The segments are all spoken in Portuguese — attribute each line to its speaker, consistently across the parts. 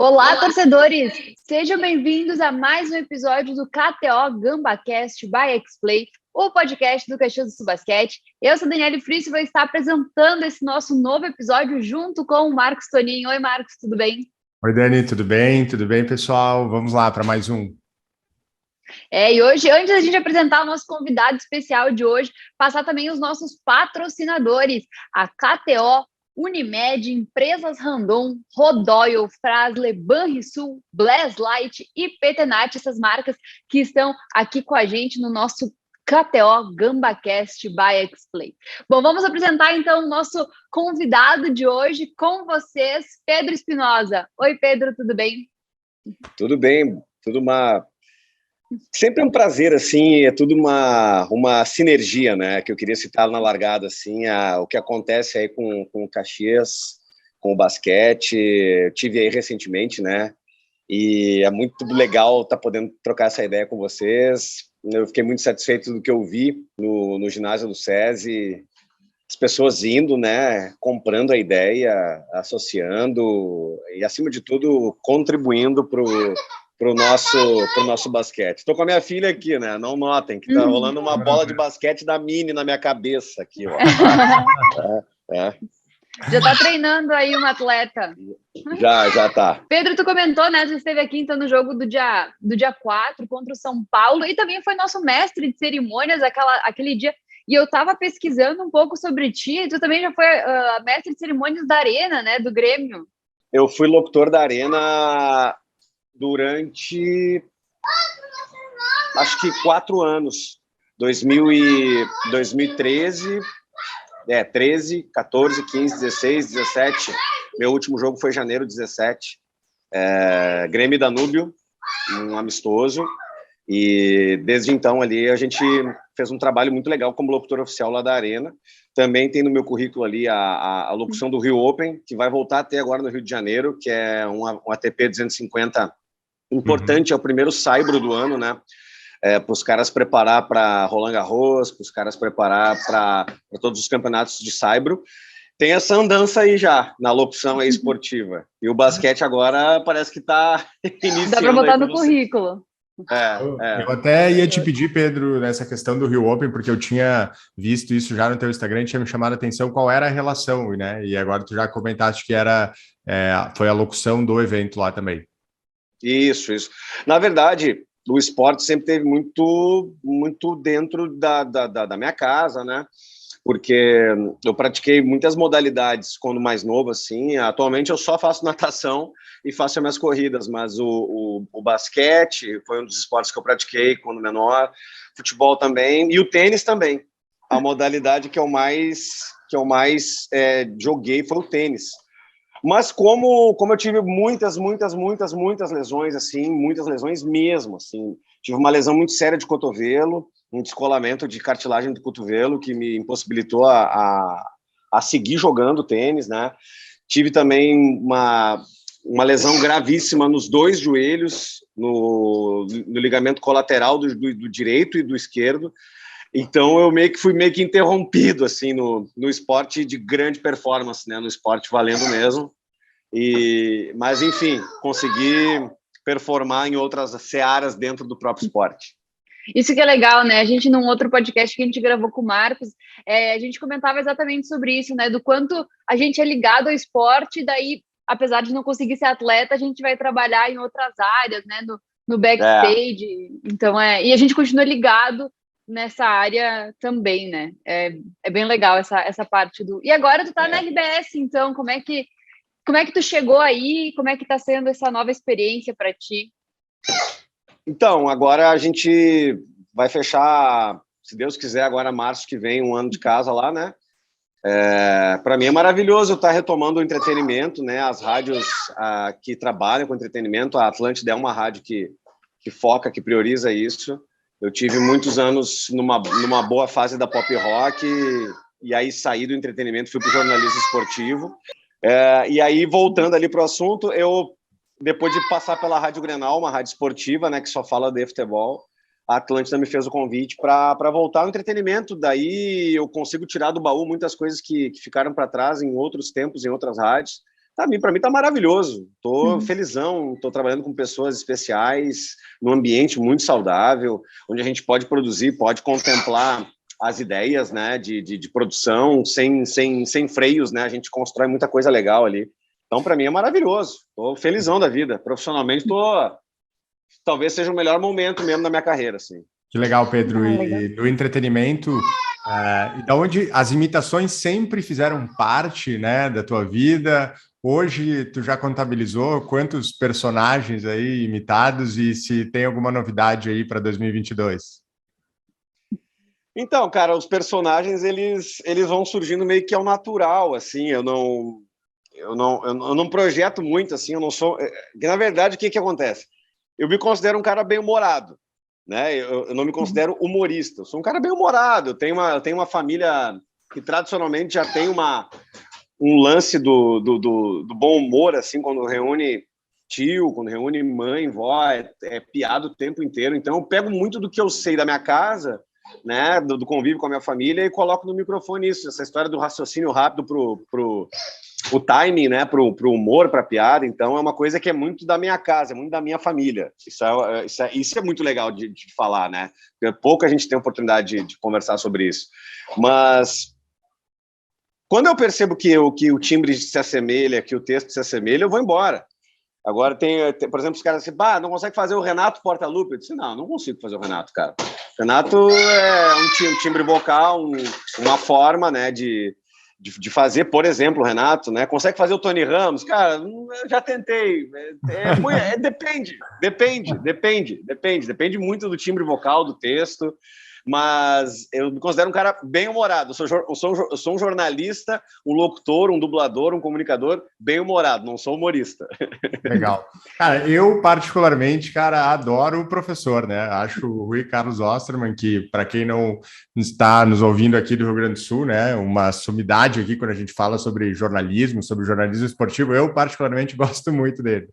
Speaker 1: Olá, torcedores! Sejam bem-vindos a mais um episódio do KTO GambaCast by Xplay, o podcast do Caxias do Sul Basquete. Eu sou a Daniele Friis e vou estar apresentando esse nosso novo episódio junto com o Marcos Toninho. Oi, Marcos, tudo bem?
Speaker 2: Oi, Dani, tudo bem? Tudo bem, pessoal? Vamos lá para mais um.
Speaker 1: E hoje, antes da gente apresentar o nosso convidado especial de hoje, passar também os nossos patrocinadores, a KTO, Unimed, Empresas Randon, Rodoyle, Frasle, Banrisul, Blast Light e Petenat, essas marcas que estão aqui com a gente no nosso KTO GambaCast by Xplay. Bom, vamos apresentar então o nosso convidado de hoje com vocês, Pedro Espinosa. Oi, Pedro, tudo bem?
Speaker 3: Tudo bem, sempre um prazer, assim, é tudo uma sinergia, né, que eu queria citar na largada, assim, o que acontece aí com o Caxias, com o basquete. Eu tive aí recentemente, né, e é muito legal estar podendo trocar essa ideia com vocês. Eu fiquei muito satisfeito do que eu vi no ginásio do SESI, as pessoas indo, né, comprando a ideia, associando e, acima de tudo, contribuindo pro nosso basquete. Estou com a minha filha aqui, né? Não notem que tá rolando uma bola de basquete da Mini na minha cabeça aqui, ó.
Speaker 1: Já está treinando aí uma atleta.
Speaker 3: Já tá.
Speaker 1: Pedro, tu comentou, né? Você esteve aqui então no jogo do dia 4 contra o São Paulo e também foi nosso mestre de cerimônias aquele dia. E eu estava pesquisando um pouco sobre ti. Tu também já foi mestre de cerimônias da Arena, né? Do Grêmio.
Speaker 3: Eu fui locutor da Arena durante, acho que 4 anos, 2013, 13, 14, 15, 16, 17, meu último jogo foi janeiro 17, Grêmio e Danúbio, um amistoso, e desde então ali a gente fez um trabalho muito legal como locutor oficial lá da Arena. Também tem no meu currículo ali a locução do Rio Open, que vai voltar até agora no Rio de Janeiro, que é um ATP 250 importante, é o primeiro saibro do ano, né? Para os caras preparar para Roland Garros, para os caras preparar para todos os campeonatos de saibro. Tem essa andança aí já, na locução aí esportiva. E o basquete agora parece que está iniciando.
Speaker 1: Dá para botar no currículo.
Speaker 2: Eu até ia te pedir, Pedro, nessa questão do Rio Open, porque eu tinha visto isso já no teu Instagram, tinha me chamado a atenção qual era a relação, né? E agora tu já comentaste que foi a locução do evento lá também. Isso.
Speaker 3: Na verdade, o esporte sempre teve muito dentro da minha casa, né? Porque eu pratiquei muitas modalidades quando mais novo, assim. Atualmente eu só faço natação e faço as minhas corridas, mas o basquete foi um dos esportes que eu pratiquei quando menor, futebol também, e o tênis também. A modalidade que eu mais joguei foi o tênis. Mas como eu tive muitas lesões, assim, muitas lesões mesmo, assim. Tive uma lesão muito séria de cotovelo, um descolamento de cartilagem do cotovelo que me impossibilitou a seguir jogando tênis, né? Tive também uma lesão gravíssima nos 2 joelhos, no ligamento colateral do direito e do esquerdo. Então eu fui meio que interrompido assim no esporte de grande performance, né? No esporte valendo mesmo. Mas enfim, consegui performar em outras searas dentro do próprio esporte.
Speaker 1: Isso que é legal, né? A gente, num outro podcast que a gente gravou com o Marcos, a gente comentava exatamente sobre isso, né? Do quanto a gente é ligado ao esporte, daí, apesar de não conseguir ser atleta, a gente vai trabalhar em outras áreas, né? No backstage. Então, e a gente continua ligado nessa área também, né? É bem legal essa parte do... E agora tu tá na RBS, então, como é que tu chegou aí? Como é que tá sendo essa nova experiência para ti?
Speaker 3: Então, agora a gente vai fechar, se Deus quiser, agora março que vem, 1 ano de casa lá, né? Para mim é maravilhoso estar retomando o entretenimento, né? As rádios que trabalham com entretenimento, a Atlântida é uma rádio que foca, que prioriza isso. Eu tive muitos anos numa boa fase da pop rock e aí saí do entretenimento, fui para o jornalismo esportivo. E aí, voltando ali para o assunto, depois de passar pela Rádio Grenal, uma rádio esportiva, né, que só fala de futebol, a Atlântida me fez o convite para voltar ao entretenimento. Daí eu consigo tirar do baú muitas coisas que ficaram para trás em outros tempos, em outras rádios. Para mim tá maravilhoso. Tô felizão, tô trabalhando com pessoas especiais, num ambiente muito saudável, onde a gente pode produzir, pode contemplar as ideias, né, de produção sem freios, né? A gente constrói muita coisa legal ali. Então, para mim é maravilhoso. Tô felizão da vida. Profissionalmente, talvez seja o melhor momento mesmo da minha carreira, assim.
Speaker 2: Que legal, Pedro. E no entretenimento, e da onde as imitações sempre fizeram parte, né, da tua vida. Hoje, tu já contabilizou quantos personagens aí imitados e se tem alguma novidade aí para 2022?
Speaker 3: Então, cara, os personagens, eles vão surgindo meio que ao natural, assim. Eu não projeto muito, assim. Eu não sou... Na verdade, o que acontece? Eu me considero um cara bem-humorado, né? Eu não me considero humorista. Eu sou um cara bem-humorado. Eu tenho uma família que tradicionalmente já tem um lance do bom humor, assim, quando reúne tio, quando reúne mãe, vó, é piada o tempo inteiro. Então, eu pego muito do que eu sei da minha casa, né, do convívio com a minha família, e coloco no microfone isso, essa história do raciocínio rápido o timing, né, pro humor, pra piada. Então é uma coisa que é muito da minha casa, é muito da minha família. Isso é muito legal de falar, né? Porque pouca gente tem oportunidade de conversar sobre isso. Mas quando eu percebo que o timbre se assemelha, que o texto se assemelha, eu vou embora. Agora por exemplo, os caras assim, não consegue fazer o Renato Portaluppi? Eu disse, não consigo fazer o Renato, cara. O Renato é um timbre vocal, uma forma, né, de fazer, por exemplo, o Renato, né? Consegue fazer o Tony Ramos? Cara, eu já tentei. Depende muito do timbre vocal, do texto, mas eu me considero um cara bem-humorado. Eu sou um jornalista, um locutor, um dublador, um comunicador bem-humorado, não sou humorista.
Speaker 2: Legal. Cara, eu particularmente, cara, adoro o professor, né? Acho o Rui Carlos Osterman, que para quem não está nos ouvindo aqui do Rio Grande do Sul, né, uma sumidade aqui quando a gente fala sobre jornalismo esportivo, eu particularmente gosto muito dele.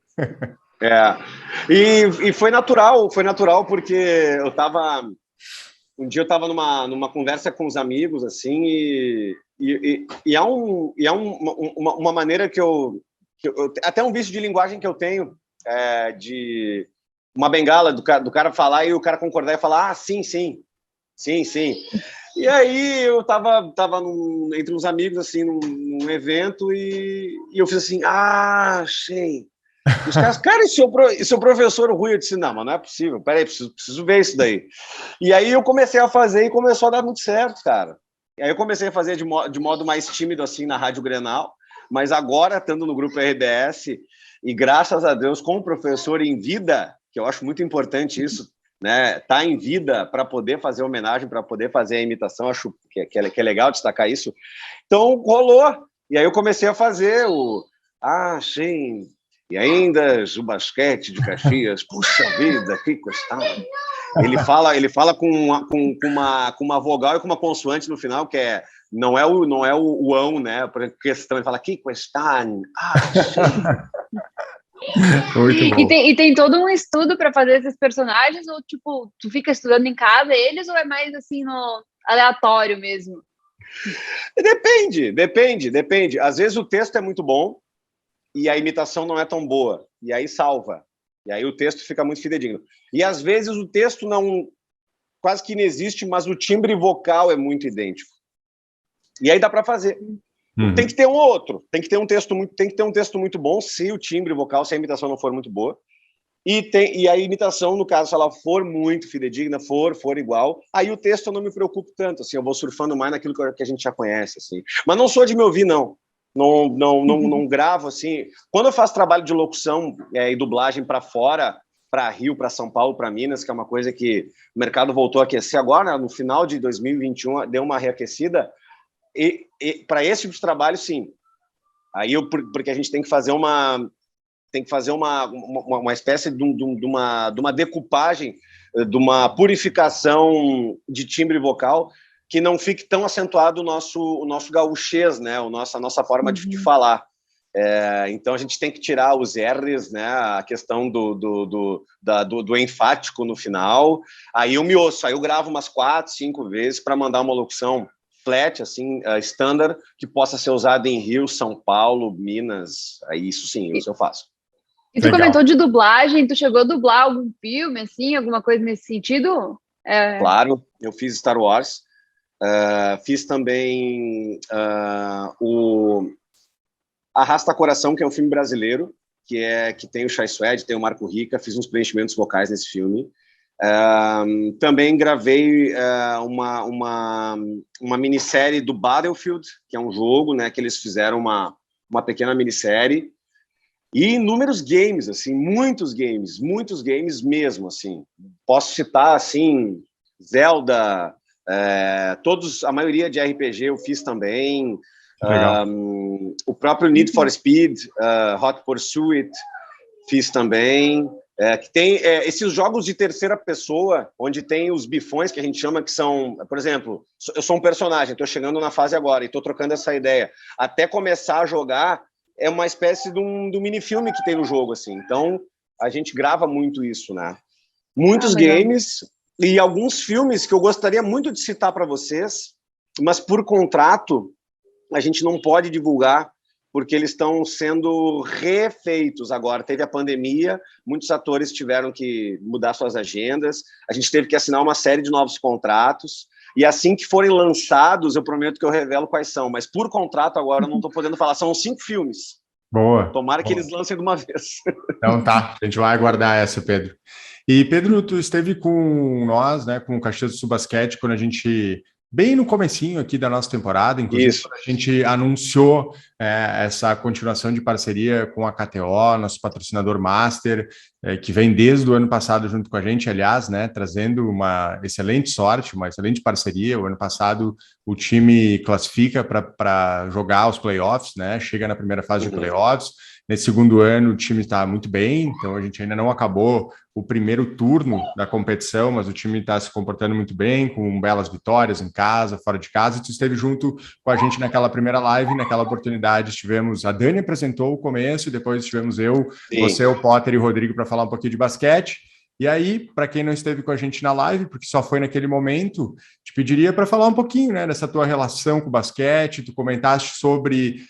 Speaker 3: E foi natural porque um dia eu estava numa conversa com os amigos, assim, e há uma maneira que eu até um vício de linguagem que eu tenho, de uma bengala do cara falar e o cara concordar e falar, sim. E aí eu tava entre uns amigos, assim, num evento, e eu fiz assim, achei. Os caras, cara, e seu professor Rui? Eu disse, não, mas não é possível, peraí, preciso ver isso daí. E aí eu comecei a fazer e começou a dar muito certo, cara. E aí eu comecei a fazer de modo mais tímido, assim, na Rádio Grenal, mas agora, estando no Grupo RBS, e graças a Deus, com o professor em vida, que eu acho muito importante isso, né, tá em vida para poder fazer homenagem, para poder fazer a imitação, acho que é legal destacar isso. Então, rolou. E aí eu comecei a fazer sim... E ainda o basquete de Caxias, puxa vida, que questão. Ele fala com uma vogal e com uma consoante no final, que não é o ão, né? Por exemplo, questão, ele fala que questão.
Speaker 1: E tem todo um estudo para fazer esses personagens, ou tipo, tu fica estudando em casa eles, ou é mais assim no aleatório mesmo?
Speaker 3: Depende. Às vezes o texto é muito bom e a imitação não é tão boa, e aí salva. E aí o texto fica muito fidedigno. E às vezes o texto quase que não existe, mas o timbre vocal é muito idêntico. E aí dá para fazer. Tem que ter um ou outro. Tem que ter um texto muito bom, se o timbre vocal, se a imitação não for muito boa. E a imitação, no caso, se ela for muito fidedigna, for igual, aí o texto eu não me preocupo tanto, assim, eu vou surfando mais naquilo que a gente já conhece, assim. Mas não sou de me ouvir, não. Não gravo, assim. Quando eu faço trabalho de locução e dublagem para fora, para Rio, para São Paulo, para Minas, que é uma coisa que o mercado voltou a aquecer agora, né? No final de 2021, deu uma reaquecida. E para esse tipo de trabalho, sim. Aí porque a gente tem que fazer uma espécie de uma decupagem, de uma purificação de timbre vocal, que não fique tão acentuado o nosso gaúchês, né? A nossa forma de falar. Então a gente tem que tirar os R's, né? A questão do enfático no final. Aí eu me ouço, aí eu gravo umas 4, 5 vezes para mandar uma locução flat, assim, standard, que possa ser usado em Rio, São Paulo, Minas. Isso sim, isso eu faço.
Speaker 1: E tu comentou de dublagem, tu chegou a dublar algum filme, assim, alguma coisa nesse sentido?
Speaker 3: Claro, eu fiz Star Wars, fiz também o Arrasta Coração, que é um filme brasileiro, que tem o Chai Suede, tem o Marco Rica, fiz uns preenchimentos vocais nesse filme. Também gravei uma minissérie do Battlefield, que é um jogo, né, que eles fizeram uma pequena minissérie, e inúmeros games, assim, muitos games mesmo, assim. Posso citar, assim, Zelda, a maioria de RPG eu fiz também, o próprio Need for Speed, Hot Pursuit, fiz também, que tem esses jogos de terceira pessoa, onde tem os bifões, que a gente chama, que são, por exemplo, eu sou um personagem, estou chegando na fase agora, e estou trocando essa ideia, até começar a jogar, é uma espécie de um minifilme que tem no jogo, assim. Então, a gente grava muito isso, né? Muitos games e alguns filmes que eu gostaria muito de citar para vocês, mas por contrato, a gente não pode divulgar, porque eles estão sendo refeitos agora. Teve a pandemia, muitos atores tiveram que mudar suas agendas, a gente teve que assinar uma série de novos contratos, e assim que forem lançados, eu prometo que eu revelo quais são, mas por contrato agora eu não estou podendo falar, são 5 filmes.
Speaker 2: Boa.
Speaker 3: Tomara que eles lancem de uma vez.
Speaker 2: Então tá, a gente vai aguardar essa, Pedro. E Pedro, tu esteve com nós, né, com o Caxias do Sul Basquete, quando a gente, bem no comecinho aqui da nossa temporada, inclusive quando a gente anunciou essa continuação de parceria com a KTO, nosso patrocinador master, que vem desde o ano passado junto com a gente, aliás, né, trazendo uma excelente sorte, uma excelente parceria. O ano passado o time classifica para jogar os playoffs, né, chega na primeira fase de playoffs. Nesse segundo ano o time está muito bem, então a gente ainda não acabou o primeiro turno da competição, mas o time está se comportando muito bem, com belas vitórias em casa, fora de casa, e tu esteve junto com a gente naquela primeira live. Naquela oportunidade tivemos, a Dani apresentou o começo, depois tivemos eu, você, o Potter e o Rodrigo para falar um pouquinho de basquete. E aí, para quem não esteve com a gente na live, porque só foi naquele momento, te pediria para falar um pouquinho, né, dessa tua relação com o basquete. Tu comentaste sobre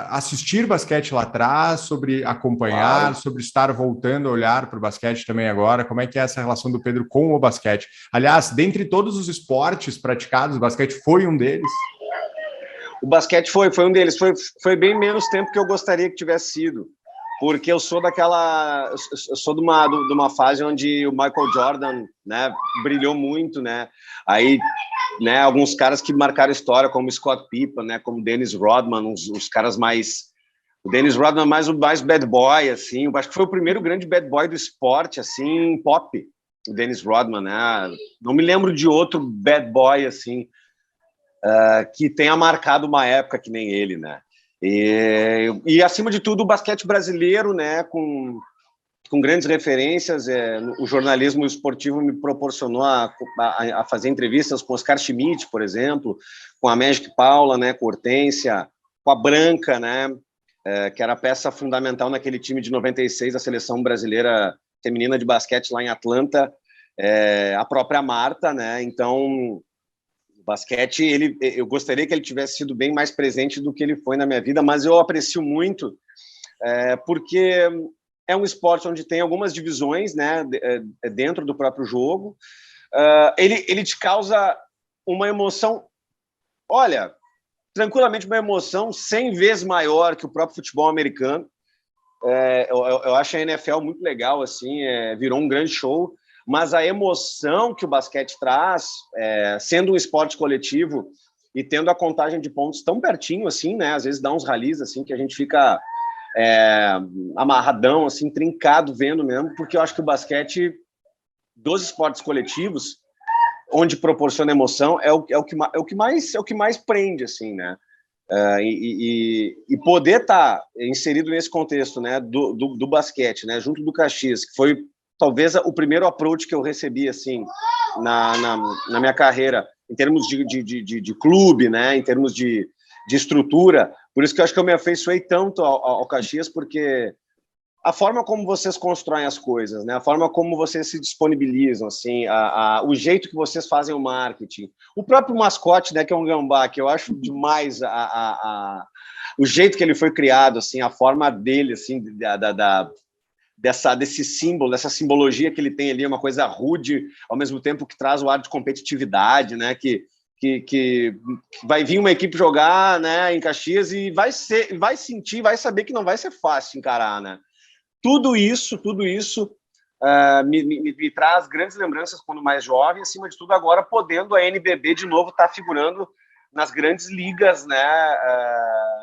Speaker 2: assistir basquete lá atrás, sobre acompanhar, sobre estar voltando a olhar para o basquete também agora. Como é que é essa relação do Pedro com o basquete? Aliás, dentre todos os esportes praticados, o basquete foi um deles?
Speaker 3: O basquete foi um deles. Foi bem menos tempo que eu gostaria que tivesse sido, porque eu sou de uma fase onde o Michael Jordan, né, brilhou muito, né? Aí, né, alguns caras que marcaram história, como Scott Pippen, né, como Dennis Rodman, os caras mais... O Dennis Rodman mais bad boy, assim. Eu acho que foi o primeiro grande bad boy do esporte, assim, pop, o Dennis Rodman, né? Não me lembro de outro bad boy, assim, que tenha marcado uma época que nem ele, né? E acima de tudo, o basquete brasileiro, né, com grandes referências. O jornalismo esportivo me proporcionou a fazer entrevistas com Oscar Schmidt, por exemplo, com a Magic Paula, né, com a Hortência, com a Branca, né, que era peça fundamental naquele time de 96, a seleção brasileira feminina de basquete lá em Atlanta, a própria Marta, né. Então, basquete, eu gostaria que ele tivesse sido bem mais presente do que ele foi na minha vida, mas eu aprecio muito, porque é um esporte onde tem algumas divisões, né, dentro do próprio jogo. Ele te causa uma emoção, olha, tranquilamente uma emoção 100 vezes maior que o próprio futebol americano. Eu acho a NFL muito legal, assim, virou um grande show, mas a emoção que o basquete traz, sendo um esporte coletivo e tendo a contagem de pontos tão pertinho, assim, né? Às vezes dá uns ralis, assim, que a gente fica amarradão, assim, trincado vendo mesmo, porque eu acho que o basquete dos esportes coletivos, onde proporciona emoção, é o que mais prende, assim, né? E poder estar inserido nesse contexto, né, do basquete, né, junto do Caxias, que foi talvez o primeiro approach que eu recebi, assim, na minha carreira, em termos de clube, né, em termos de estrutura. Por isso que eu acho que eu me afeiçoei tanto ao Caxias, porque a forma como vocês constroem as coisas, né? A forma como vocês se disponibilizam, assim, o jeito que vocês fazem o marketing. O próprio mascote, né, que é um gambá, que eu acho demais o jeito que ele foi criado, assim, a forma dele, assim, desse símbolo, dessa simbologia que ele tem ali, uma coisa rude, ao mesmo tempo que traz o ar de competitividade, né? Que vai vir uma equipe jogar, né, em Caxias e vai saber que não vai ser fácil encarar, né? Tudo isso me traz grandes lembranças quando mais jovem, acima de tudo agora podendo a NBB de novo estar figurando nas grandes ligas, né,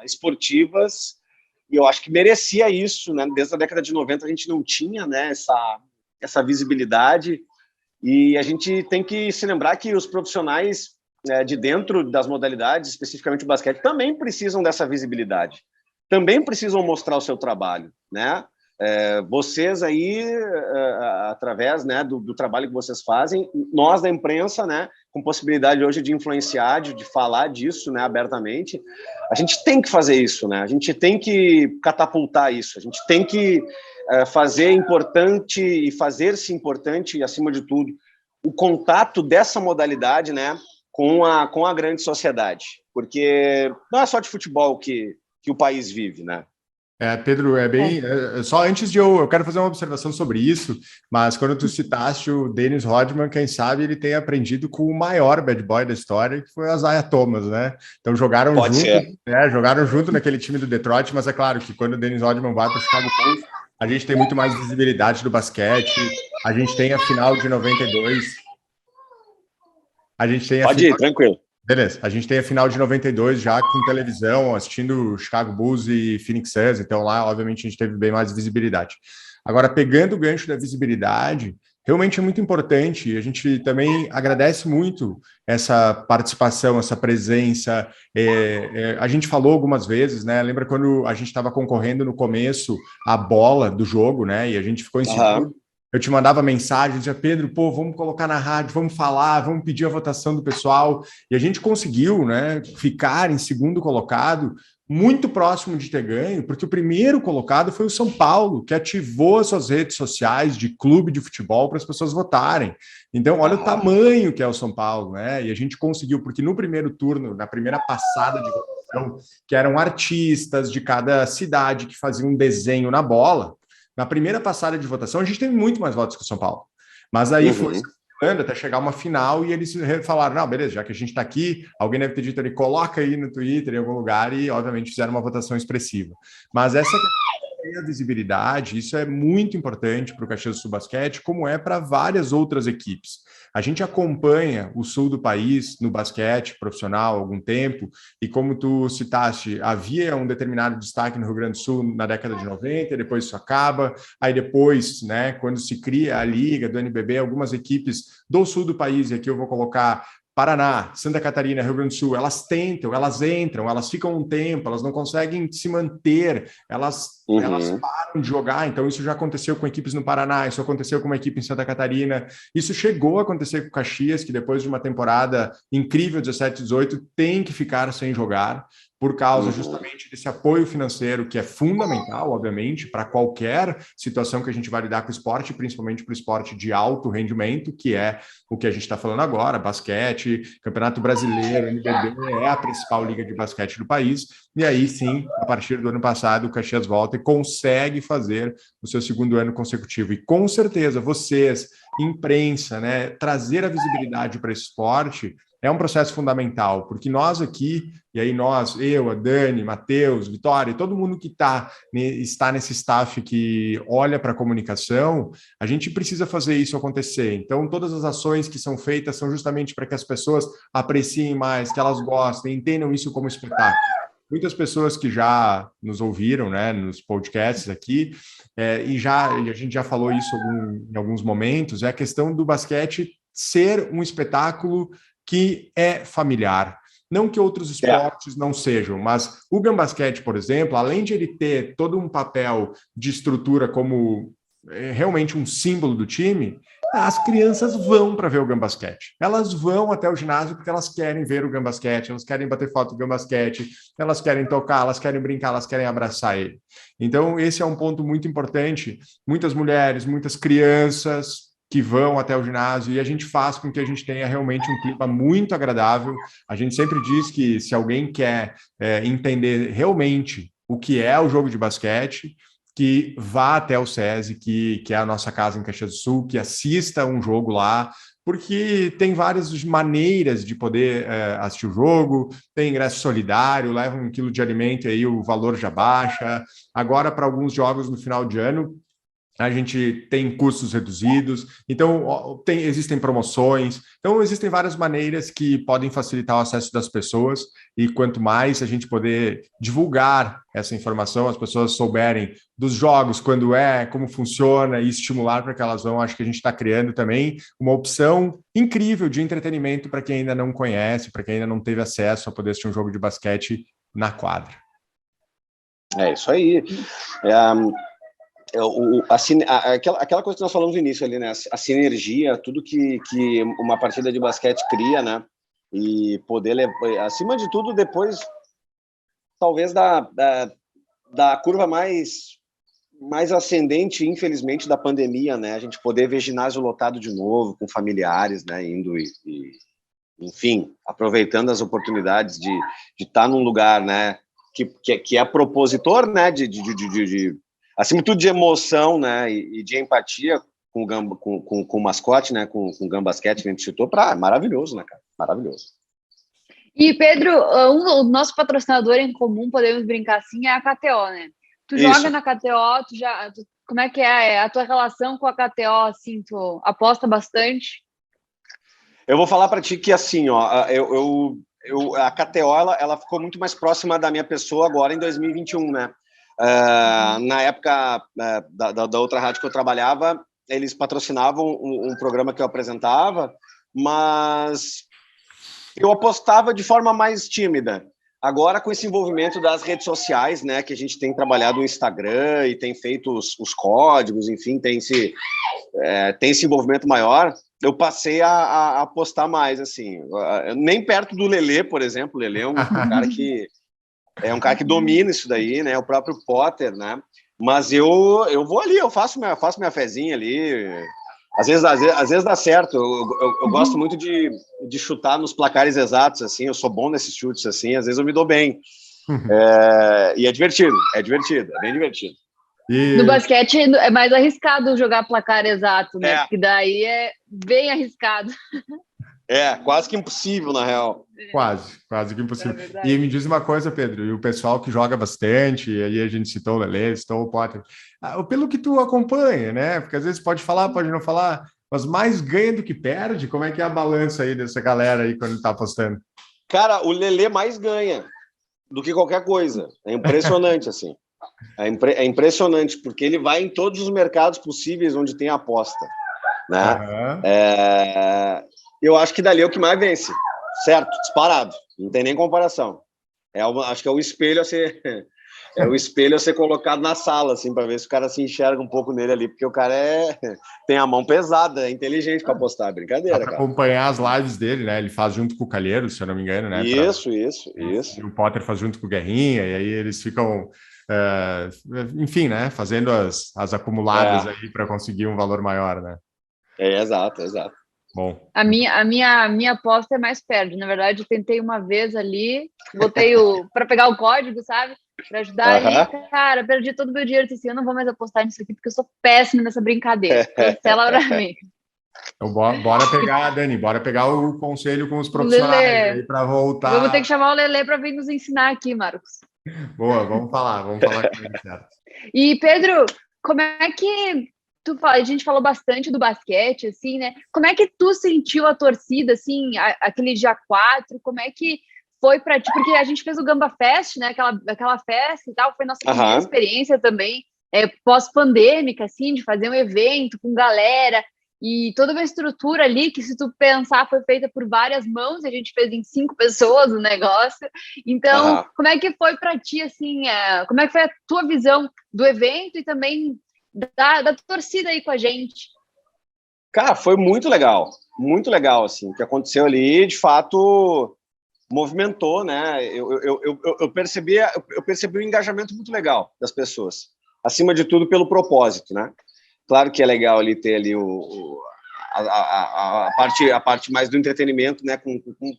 Speaker 3: esportivas, e eu acho que merecia isso, né? Desde a década de 90 a gente não tinha, né, essa visibilidade, e a gente tem que se lembrar que os profissionais de dentro das modalidades, especificamente o basquete, também precisam dessa visibilidade, também precisam mostrar o seu trabalho, né? Vocês aí, através, né, do trabalho que vocês fazem, nós da imprensa, né, com possibilidade hoje de influenciar, de falar disso, né, abertamente, a gente tem que fazer isso, né? A gente tem que catapultar isso, a gente tem que fazer importante e fazer-se importante, acima de tudo, o contato dessa modalidade, né, com a grande sociedade, porque não é só de futebol que o país vive, né?
Speaker 2: Pedro, só antes de eu quero fazer uma observação sobre isso, mas quando tu citaste o Dennis Rodman, quem sabe ele tenha aprendido com o maior bad boy da história, que foi o Isaiah Thomas, né? Então jogaram junto naquele time do Detroit, mas é claro que quando o Dennis Rodman vai para o Chicago Bulls, a gente tem muito mais visibilidade do basquete, a gente tem a final de 92,
Speaker 3: Pode ir, tranquilo.
Speaker 2: Beleza, a gente tem a final de 92 já com televisão, assistindo Chicago Bulls e Phoenix Suns, então lá, obviamente, a gente teve bem mais visibilidade. Agora, pegando o gancho da visibilidade, realmente é muito importante, e a gente também agradece muito essa participação, essa presença. A gente falou algumas vezes, né? Lembra quando a gente estava concorrendo no começo a bola do jogo, né? E a gente ficou em segundo. Eu te mandava mensagem, dizia, Pedro, pô, vamos colocar na rádio, vamos falar, vamos pedir a votação do pessoal. E a gente conseguiu, né, ficar em segundo colocado, muito próximo de ter ganho, porque o primeiro colocado foi o São Paulo, que ativou as suas redes sociais de clube de futebol para as pessoas votarem. Então, olha o tamanho que é o São Paulo, né? E a gente conseguiu, porque no primeiro turno, na primeira passada de votação, que eram artistas de cada cidade que faziam um desenho na bola, na primeira passada de votação, a gente teve muito mais votos que o São Paulo. Mas aí foi até chegar uma final e eles falaram, não, beleza, já que a gente está aqui, alguém deve ter dito ali, coloca aí no Twitter, em algum lugar, e obviamente fizeram uma votação expressiva. Mas essa a visibilidade, isso é muito importante para o Caxias do Sul Basquete, como é para várias outras equipes. A gente acompanha o sul do país no basquete profissional há algum tempo, e como tu citaste, havia um determinado destaque no Rio Grande do Sul na década de 90, depois isso acaba, aí depois, né, quando se cria a liga do NBB, algumas equipes do sul do país, e aqui eu vou colocar Paraná, Santa Catarina, Rio Grande do Sul, elas tentam, elas entram, elas ficam um tempo, elas não conseguem se manter, elas param de jogar. Então isso já aconteceu com equipes no Paraná, isso aconteceu com uma equipe em Santa Catarina, isso chegou a acontecer com o Caxias, que depois de uma temporada incrível, 17-18, tem que ficar sem jogar, por causa justamente desse apoio financeiro, que é fundamental, obviamente, para qualquer situação que a gente vai lidar com o esporte, principalmente para o esporte de alto rendimento, que é o que a gente está falando agora, basquete, Campeonato Brasileiro, NBB é a principal liga de basquete do país, e aí sim, a partir do ano passado, o Caxias volta e consegue fazer o seu segundo ano consecutivo. E com certeza, vocês, imprensa, né, trazer a visibilidade para esse esporte é um processo fundamental, porque nós aqui, e aí nós, eu, a Dani, Matheus, Vitória, todo mundo que está nesse staff que olha para a comunicação, a gente precisa fazer isso acontecer. Então, todas as ações que são feitas são justamente para que as pessoas apreciem mais, que elas gostem, entendam isso como espetáculo. Muitas pessoas que já nos ouviram, né, nos podcasts aqui, e a gente já falou isso em alguns momentos, é a questão do basquete ser um espetáculo que é familiar. Não que outros esportes não sejam, mas o Gambasquete, por exemplo, além de ele ter todo um papel de estrutura como realmente um símbolo do time, As crianças vão para ver o gambasquete. Elas vão até o ginásio porque elas querem ver o gambasquete, elas querem bater foto do gambasquete, elas querem tocar, elas querem brincar, elas querem abraçar ele. Então, esse é um ponto muito importante. Muitas mulheres, muitas crianças que vão até o ginásio, e a gente faz com que a gente tenha realmente um clima muito agradável. A gente sempre diz que se alguém quer entender realmente o que é o jogo de basquete, que vá até o SESI, que é a nossa casa em Caxias do Sul, que assista um jogo lá, porque tem várias maneiras de poder assistir o jogo, tem ingresso solidário, leva 1 quilo de alimento e aí o valor já baixa. Agora, para alguns jogos no final de ano, a gente tem custos reduzidos, então existem promoções, então existem várias maneiras que podem facilitar o acesso das pessoas, e quanto mais a gente poder divulgar essa informação, as pessoas souberem dos jogos, quando como funciona, e estimular para que elas vão, acho que a gente está criando também uma opção incrível de entretenimento para quem ainda não conhece, para quem ainda não teve acesso a poder assistir um jogo de basquete na quadra.
Speaker 3: É isso aí. Aquela coisa que nós falamos no início ali, né? A sinergia, tudo que uma partida de basquete cria, né? E poder levar, acima de tudo, depois, talvez da curva mais ascendente, infelizmente, da pandemia, né? A gente poder ver ginásio lotado de novo, com familiares, né? Indo enfim, aproveitando as oportunidades de estar num lugar, né? Que é propositor, né? Acima de tudo, de emoção, né, e de empatia com o mascote, né, com o Gambasquete que a gente citou, maravilhoso, né, cara? Maravilhoso.
Speaker 1: E, Pedro, o nosso patrocinador em comum, podemos brincar assim, é a KTO, né? Tu joga na KTO, como é que é a tua relação com a KTO, assim, tu aposta bastante?
Speaker 3: Eu vou falar para ti que, assim, ó, a KTO, ela ficou muito mais próxima da minha pessoa agora em 2021, né? Na época da outra rádio que eu trabalhava, eles patrocinavam um programa que eu apresentava, mas eu apostava de forma mais tímida. Agora, com esse envolvimento das redes sociais, né, que a gente tem trabalhado no Instagram e tem feito os códigos, enfim, tem esse envolvimento maior, eu passei a apostar mais, assim, nem perto do Lelê, por exemplo. O Lelê é um cara que domina isso daí, né? O próprio Potter, né? Mas eu vou ali, eu faço minha fezinha ali. Às vezes dá certo. Eu gosto muito de chutar nos placares exatos, assim. Eu sou bom nesses chutes, assim. Às vezes eu me dou bem. E é divertido, é bem divertido.
Speaker 1: No basquete é mais arriscado jogar placar exato, né? Porque daí é bem arriscado.
Speaker 3: Quase que impossível, na real.
Speaker 2: Quase que impossível. E me diz uma coisa, Pedro, e o pessoal que joga bastante, e aí a gente citou o Lelê, citou o Potter, pelo que tu acompanha, né? Porque às vezes pode falar, pode não falar, mas mais ganha do que perde. Como é que é a balança aí dessa galera aí quando tá apostando?
Speaker 3: Cara, o Lelê mais ganha do que qualquer coisa. É impressionante, assim. É impressionante, porque ele vai em todos os mercados possíveis onde tem aposta, né? Eu acho que dali é o que mais vence, certo? Disparado, não tem nem comparação. Acho que é o espelho a ser colocado na sala, assim, para ver se o cara se enxerga um pouco nele ali, porque o cara tem a mão pesada, é inteligente para apostar, é brincadeira, cara.
Speaker 2: Acompanhar as lives dele, né? Ele faz junto com o Calheiro, se eu não me engano, né?
Speaker 3: Isso.
Speaker 2: E o Potter faz junto com o Guerrinha, e aí eles ficam, enfim, né? Fazendo as acumuladas aí para conseguir um valor maior, né?
Speaker 3: Exato.
Speaker 1: Bom. A minha aposta é mais perto. Na verdade, eu tentei uma vez ali, botei para pegar o código, sabe? Para ajudar ali. Cara, perdi todo o meu dinheiro. Disse, eu não vou mais apostar nisso aqui, porque eu sou péssima nessa brincadeira. Cancela para mim.
Speaker 2: Então, bora pegar, Dani, bora pegar o conselho com os profissionais aí para voltar.
Speaker 1: Vamos ter que chamar o Lelê para vir nos ensinar aqui, Marcos.
Speaker 2: Boa, vamos falar com ele, certo.
Speaker 1: E, Pedro, como é que a gente falou bastante do basquete, assim, né? Como é que tu sentiu a torcida, assim, aquele dia 4? Como é que foi para ti? Porque a gente fez o Gamba Fest, né? Aquela festa e tal, foi nossa primeira experiência também, pós-pandêmica, assim, de fazer um evento com galera e toda uma estrutura ali que, se tu pensar, foi feita por várias mãos. A gente fez em 5 pessoas o negócio. Então, como é que foi para ti, assim, como é que foi a tua visão do evento e também da torcida aí com a gente?
Speaker 3: Cara, foi muito legal, assim, o que aconteceu ali, de fato, movimentou, né? Eu percebi um engajamento muito legal das pessoas, acima de tudo pelo propósito, né? Claro que é legal ali ter ali a parte mais do entretenimento, né?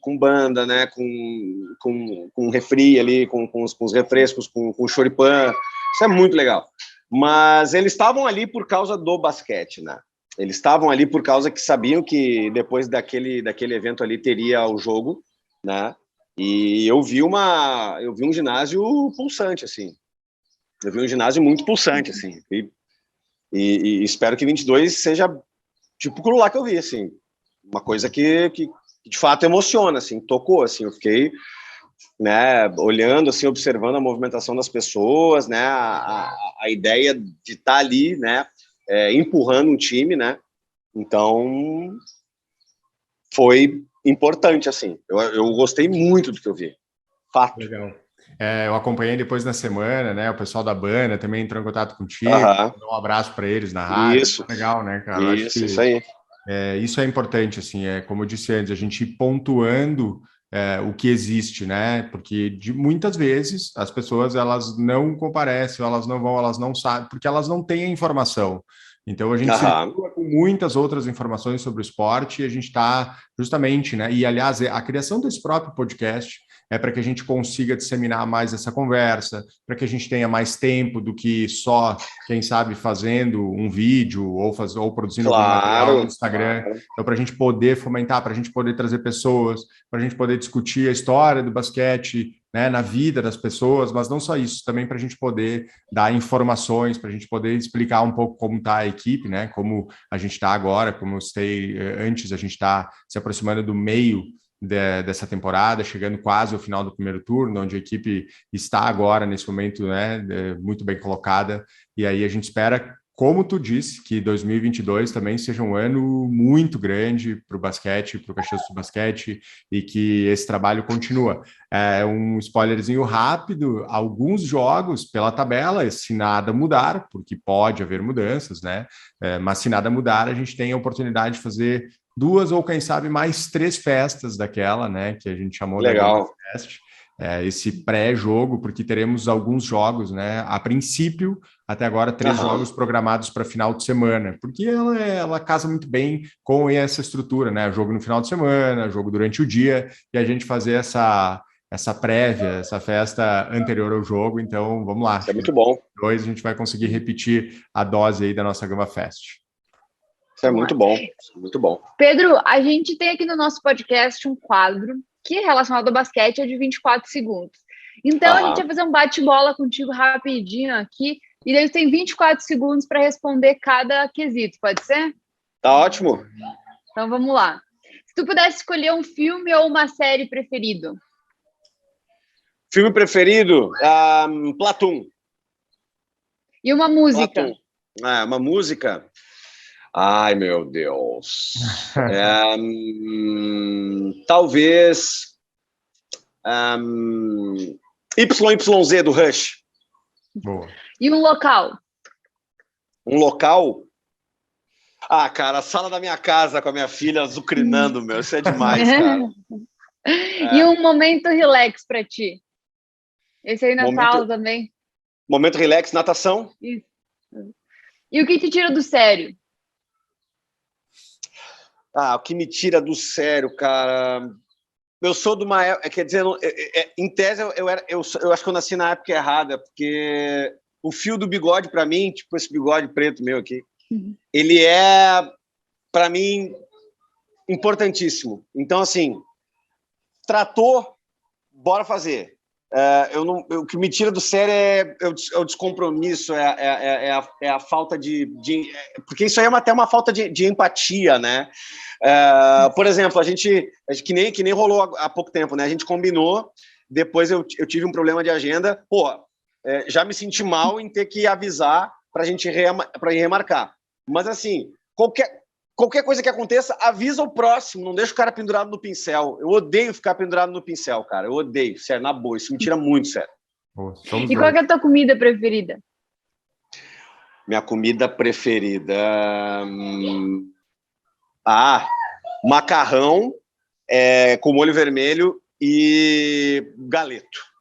Speaker 3: Com banda, né? Com refri ali, com os refrescos, com choripan, isso é muito legal. Mas eles estavam ali por causa do basquete, né? Eles estavam ali por causa que sabiam que depois daquele evento ali teria o jogo, né? E eu vi um ginásio pulsante, assim. Eu vi um ginásio muito pulsante, assim. E espero que 22 seja tipo aquilo lá que eu vi, assim. Uma coisa que de fato emociona, assim, tocou, assim. Eu fiquei, né, olhando, assim, observando a movimentação das pessoas, né? A ideia de estar ali, né? Empurrando um time, né? Então, foi importante, assim. Eu gostei muito do que eu vi. Fato.
Speaker 2: Legal. Eu acompanhei depois na semana, né? O pessoal da banda também entrou em contato contigo, deu um abraço para eles na rádio.
Speaker 3: Isso.
Speaker 2: Legal, né, cara?
Speaker 3: Isso aí.
Speaker 2: Isso é importante, assim, como eu disse antes, a gente ir pontuando o que existe, né? Porque muitas vezes as pessoas elas não comparecem, elas não vão, elas não sabem, porque elas não têm a informação. Então a gente circula com muitas outras informações sobre o esporte e a gente está justamente, né? E aliás, a criação desse próprio podcast é para que a gente consiga disseminar mais essa conversa, para que a gente tenha mais tempo do que só, quem sabe, fazendo um vídeo ou produzindo algum material no Instagram. Claro. Então, para a gente poder fomentar, para a gente poder trazer pessoas, para a gente poder discutir a história do basquete, né, na vida das pessoas, mas não só isso, também para a gente poder dar informações, para a gente poder explicar um pouco como está a equipe, né, como a gente está agora, como eu citei antes, a gente está se aproximando do meio dessa temporada, chegando quase ao final do primeiro turno, onde a equipe está agora, nesse momento, né, muito bem colocada, e aí a gente espera, como tu disse, que 2022 também seja um ano muito grande para o basquete, para o Caxias do Basquete, e que esse trabalho continua. Um spoilerzinho rápido, alguns jogos pela tabela, se nada mudar, porque pode haver mudanças, né, mas se nada mudar, a gente tem a oportunidade de fazer 2 ou, quem sabe, mais 3 festas daquela, né, que a gente chamou
Speaker 3: Legal.
Speaker 2: da Fest, esse pré-jogo, porque teremos alguns jogos, né, a princípio, até agora, 3 jogos programados para final de semana, porque ela casa muito bem com essa estrutura, né, jogo no final de semana, jogo durante o dia, e a gente fazer essa prévia, essa festa anterior ao jogo, então vamos lá.
Speaker 3: É muito bom.
Speaker 2: Depois a gente vai conseguir repetir a dose aí da nossa Gama Fest.
Speaker 3: Isso é muito bom, muito bom.
Speaker 1: Pedro, a gente tem aqui no nosso podcast um quadro que é relacionado ao basquete, é de 24 segundos. Então, a gente vai fazer um bate-bola contigo rapidinho aqui, e daí tem 24 segundos para responder cada quesito, pode ser?
Speaker 3: Tá ótimo.
Speaker 1: Então, vamos lá. Se tu pudesse escolher um filme ou uma série preferido?
Speaker 3: Filme preferido? Platoon.
Speaker 1: E uma música?
Speaker 3: Platoon. Uma música? Ai, meu Deus. Talvez YYZ do Rush.
Speaker 2: Boa.
Speaker 1: E um local?
Speaker 3: Um local? Cara, a sala da minha casa com a minha filha azucrinando, meu. Isso é demais, cara.
Speaker 1: E um momento relax para ti? Esse aí na sala também?
Speaker 3: Momento relax, natação.
Speaker 1: Isso. E o que te tira do sério?
Speaker 3: O que me tira do sério, cara... Eu sou de uma época... Quer dizer, em tese, eu acho que eu nasci na época errada, porque o fio do bigode, para mim, tipo esse bigode preto meu aqui, ele é, para mim, importantíssimo. Então, assim, tratou, bora fazer. O que me tira do sério é o descompromisso, é a falta de... Porque isso aí é até uma falta de empatia, né? Por exemplo, a gente que nem rolou há pouco tempo, né? A gente combinou, depois eu tive um problema de agenda, já me senti mal em ter que avisar para a gente remarcar. Mas, assim, qualquer coisa que aconteça, avisa o próximo, não deixa o cara pendurado no pincel. Eu odeio ficar pendurado no pincel, cara. Eu odeio, sério, na boa. Isso me tira muito, sério.
Speaker 1: E qual é a tua comida preferida?
Speaker 3: Minha comida preferida... Macarrão com molho vermelho e galeto.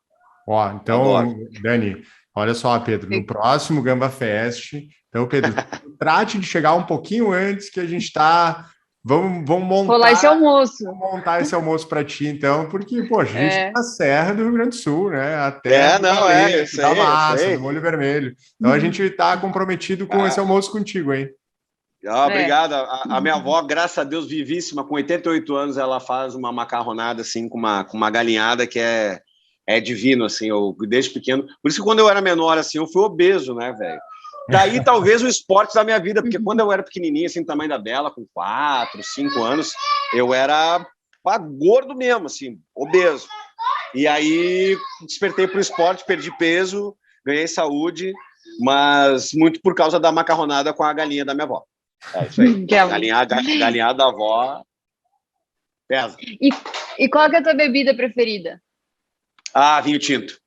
Speaker 2: Ó, então, Dani, olha só, Pedro, no próximo Gamba Fest, então, Pedro, trate de chegar um pouquinho antes que a gente está... Vamos montar...
Speaker 1: Rolar esse almoço.
Speaker 2: Vamos montar esse almoço para ti, então, porque, poxa, a gente está na Serra do Rio Grande do Sul, né? A terra do galeto, da massa, do molho vermelho. Então, a gente está comprometido com esse almoço contigo, hein?
Speaker 3: Obrigado. A minha avó, graças a Deus, vivíssima, com 88 anos, ela faz uma macarronada, assim, com uma galinhada que é divino, assim, eu desde pequeno. Por isso que quando eu era menor, assim, eu fui obeso, né, velho? Daí, talvez, o esporte da minha vida, porque quando eu era pequenininho, assim, tamanho da Bela, com 4, 5 anos, eu era gordo mesmo, assim, obeso. E aí, despertei pro esporte, perdi peso, ganhei saúde, mas muito por causa da macarronada com a galinha da minha avó. É isso aí. Galinhada da avó pesa.
Speaker 1: E qual que é a tua bebida preferida?
Speaker 3: Vinho tinto.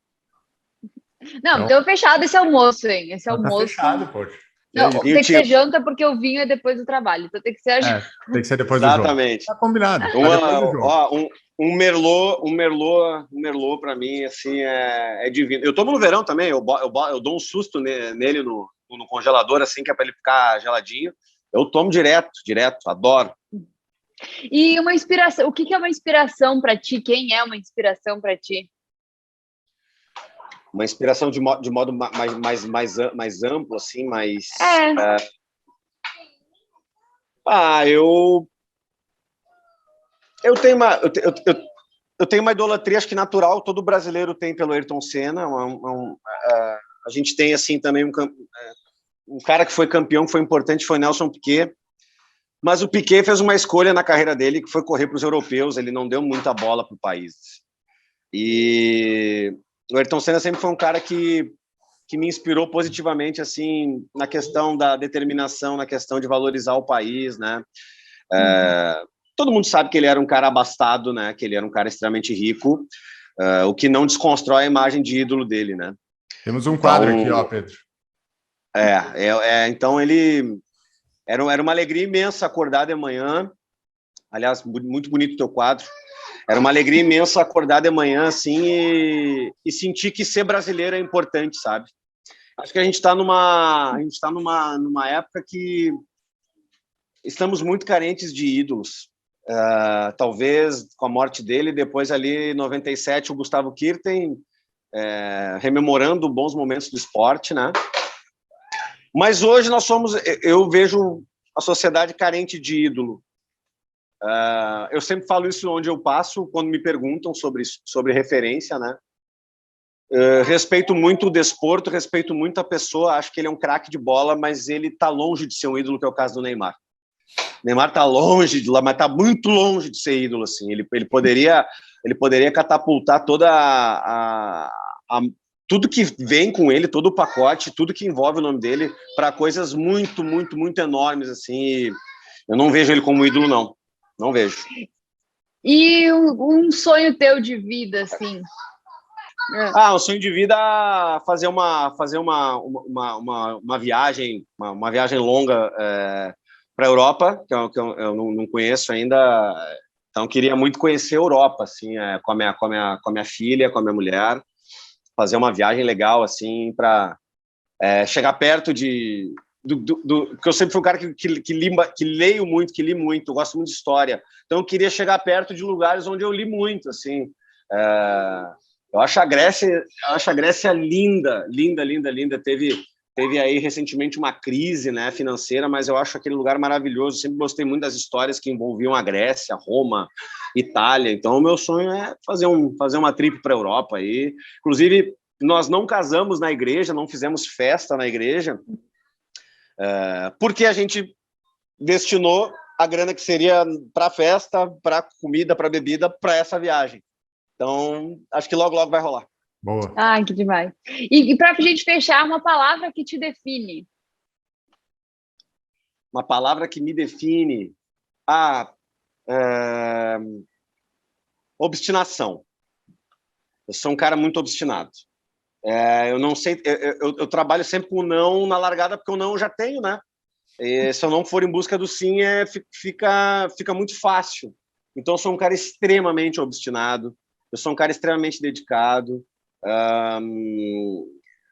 Speaker 1: Não, então fechado esse almoço, hein? Esse almoço.
Speaker 2: Tá fechado, poxa.
Speaker 1: Não, tem que ser janta porque o vinho é depois do trabalho. Então tem que ser
Speaker 2: tem que ser depois do jogo.
Speaker 3: Exatamente.
Speaker 2: Tá combinado.
Speaker 3: Um merlot para mim assim é divino. Eu tomo no verão também. Eu dou um susto nele no congelador assim que é para ele ficar geladinho. Eu tomo direto, adoro.
Speaker 1: E uma inspiração, o que é uma inspiração para ti? Quem é uma inspiração para ti?
Speaker 3: Uma inspiração de modo mais amplo, assim, mais... Eu tenho uma idolatria, acho que natural, todo brasileiro tem pelo Ayrton Senna. A gente tem, assim, também um cara que foi campeão, que foi importante, foi Nelson Piquet. Mas o Piquet fez uma escolha na carreira dele, que foi correr para os europeus. Ele não deu muita bola para o país. E o Ayrton Senna sempre foi um cara que me inspirou positivamente, assim, na questão da determinação, na questão de valorizar o país, né? Todo mundo sabe que ele era um cara abastado, né? Que ele era um cara extremamente rico, o que não desconstrói a imagem de ídolo dele, né?
Speaker 2: Temos um quadro aqui, ó, Pedro.
Speaker 3: Então ele... Era uma alegria imensa acordar de manhã. Aliás, muito bonito o teu quadro. Era uma alegria imensa acordar de manhã, assim, e sentir que ser brasileiro é importante, sabe? Acho que a gente está numa época que estamos muito carentes de ídolos. Talvez com a morte dele, depois ali em 97, o Gustavo Kirten, rememorando bons momentos do esporte, né? Mas hoje eu vejo a sociedade carente de ídolo. Eu sempre falo isso onde eu passo, quando me perguntam sobre referência, né? Respeito muito o desporto, respeito muito a pessoa, acho que ele é um craque de bola, mas ele está longe de ser um ídolo, que é o caso do Neymar. O Neymar está longe de lá, mas está muito longe de ser ídolo, assim. Ele poderia catapultar toda tudo que vem com ele, todo o pacote, tudo que envolve o nome dele, para coisas muito, muito, muito enormes, assim. Eu não vejo ele como ídolo, não. Não vejo.
Speaker 1: E um sonho teu de vida, assim?
Speaker 3: Um sonho de vida fazer uma viagem, uma viagem longa para a Europa, que eu não conheço ainda. Então, queria muito conhecer a Europa, assim, com a minha filha, com a minha mulher. Fazer uma viagem legal, assim, para chegar perto porque eu sempre fui um cara que leio muito, que li muito, eu gosto muito de história. Então, eu queria chegar perto de lugares onde eu li muito, assim. Eu acho a Grécia linda, linda, linda, linda. Teve aí recentemente uma crise, né, financeira, mas eu acho aquele lugar maravilhoso. Sempre gostei muito das histórias que envolviam a Grécia, Roma, Itália. Então, o meu sonho é fazer uma trip para a Europa aí. Inclusive, nós não casamos na igreja, não fizemos festa na igreja, porque a gente destinou a grana que seria para festa, para comida, para bebida, para essa viagem. Então, acho que logo, logo vai rolar.
Speaker 2: Boa.
Speaker 1: Ai, que demais. E para a gente fechar, uma palavra que te define.
Speaker 3: Uma palavra que me define. Obstinação. Eu sou um cara muito obstinado. Eu não sei, eu trabalho sempre com o não na largada, porque o não eu já tenho, né? Se eu não for em busca do sim, fica muito fácil. Então, eu sou um cara extremamente obstinado, eu sou um cara extremamente dedicado,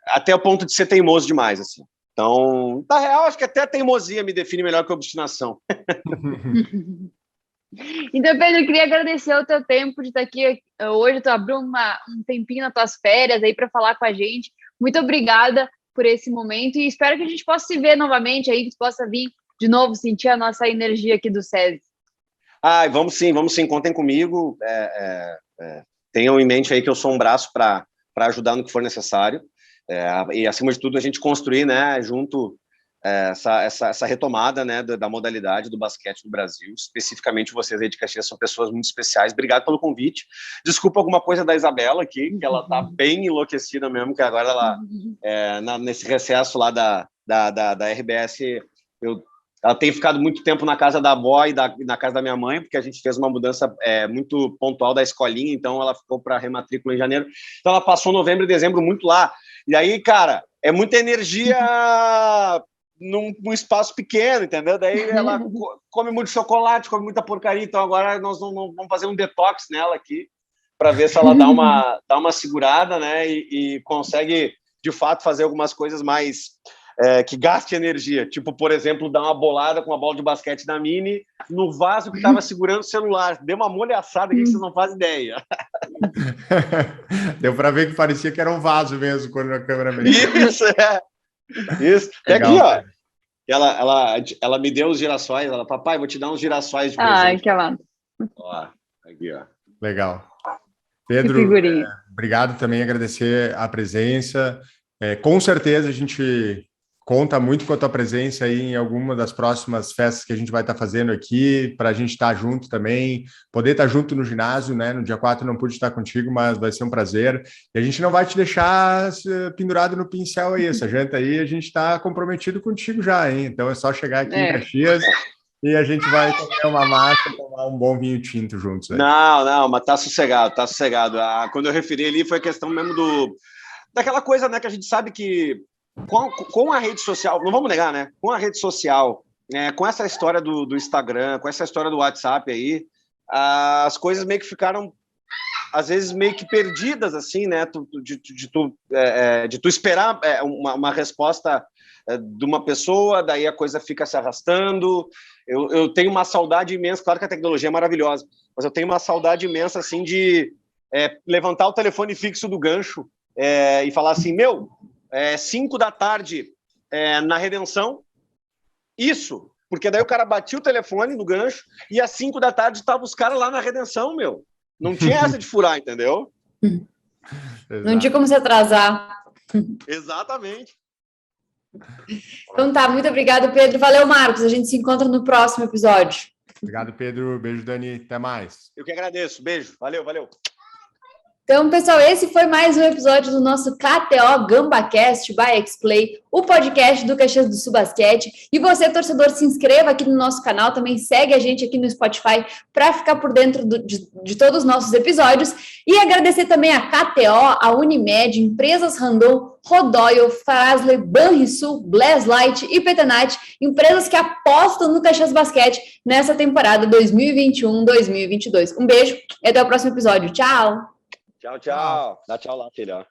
Speaker 3: até o ponto de ser teimoso demais, assim. Então, na real, acho que até a teimosia me define melhor que a obstinação.
Speaker 1: Então, Pedro, eu queria agradecer o teu tempo de estar aqui hoje. Tu abriu um tempinho nas tuas férias aí para falar com a gente. Muito obrigada por esse momento e espero que a gente possa se ver novamente aí, que tu possa vir de novo, sentir a nossa energia aqui do SESI.
Speaker 3: Vamos sim, contem comigo. Tenham em mente aí que eu sou um braço para ajudar no que for necessário. E, acima de tudo, a gente construir, né, junto essa retomada, né, da modalidade do basquete no Brasil. Especificamente vocês aí de Caxias são pessoas muito especiais. Obrigado pelo convite. Desculpa alguma coisa da Isabela aqui, que ela tá bem enlouquecida mesmo, que agora ela, nesse recesso lá da RBS, ela tem ficado muito tempo na casa da avó e na casa da minha mãe, porque a gente fez uma mudança muito pontual da escolinha, então ela ficou para rematrícula em janeiro. Então ela passou novembro e dezembro muito lá. E aí, cara, é muita energia num espaço pequeno, entendeu? Daí ela come muito chocolate, come muita porcaria, então agora nós vamos fazer um detox nela aqui, para ver se ela dá uma segurada, né? E consegue, de fato, fazer algumas coisas mais... que gaste energia, tipo, por exemplo, dar uma bolada com uma bola de basquete da Mini no vaso que estava segurando o celular. Deu uma molhaçada aqui que vocês não fazem ideia.
Speaker 2: Deu para ver que parecia que era um vaso mesmo quando a câmera veio.
Speaker 3: Isso.
Speaker 2: Legal,
Speaker 3: aqui, ó. Ela me deu os girassóis. Ela, papai, vou te dar uns girassóis de presente.
Speaker 1: Ai, que amado.
Speaker 3: Ó, aqui, ó.
Speaker 2: Legal. Pedro, obrigado também, agradecer a presença. Com certeza a gente conta muito com a tua presença aí em alguma das próximas festas que a gente vai estar fazendo aqui, para a gente estar junto também, poder estar junto no ginásio, né? No dia 4 não pude estar contigo, mas vai ser um prazer. E a gente não vai te deixar pendurado no pincel aí, essa janta aí, a gente está comprometido contigo já, hein? Então é só chegar aqui em Caxias e a gente vai comer uma massa e tomar um bom vinho tinto juntos. Aí.
Speaker 3: Não, mas tá sossegado. Quando eu referi ali foi a questão mesmo daquela coisa, né, que a gente sabe que com a rede social, não vamos negar, né? Com a rede social, com essa história do Instagram, com essa história do WhatsApp aí, as coisas meio que ficaram, às vezes, meio que perdidas, assim, né? De tu esperar uma resposta de uma pessoa, daí a coisa fica se arrastando. Eu tenho uma saudade imensa, claro que a tecnologia é maravilhosa, mas eu tenho uma saudade imensa, assim, de levantar o telefone fixo do gancho e falar assim, 5 da tarde na Redenção, isso, porque daí o cara batia o telefone no gancho e às 5 da tarde estavam os caras lá na Redenção, não tinha essa de furar, entendeu?
Speaker 4: Não tinha como se atrasar.
Speaker 3: Exatamente.
Speaker 4: Então tá, muito obrigado, Pedro. Valeu, Marcos, a gente se encontra no próximo episódio.
Speaker 2: Obrigado, Pedro. Beijo, Dani. Até mais.
Speaker 3: Eu que agradeço. Beijo. Valeu.
Speaker 4: Então, pessoal, esse foi mais um episódio do nosso KTO GambaCast by Xplay, o podcast do Caxias do Sul Basquete. E você, torcedor, se inscreva aqui no nosso canal, também segue a gente aqui no Spotify para ficar por dentro de todos os nossos episódios. E agradecer também a KTO, a Unimed, Empresas Randon, Rodoyle, Farasley, Banrisul, Blazlight e Petenat, empresas que apostam no Caxias Basquete nessa temporada 2021-2022. Um beijo e até o próximo episódio. Tchau!
Speaker 3: Tchau. Dá tchau lá, filho.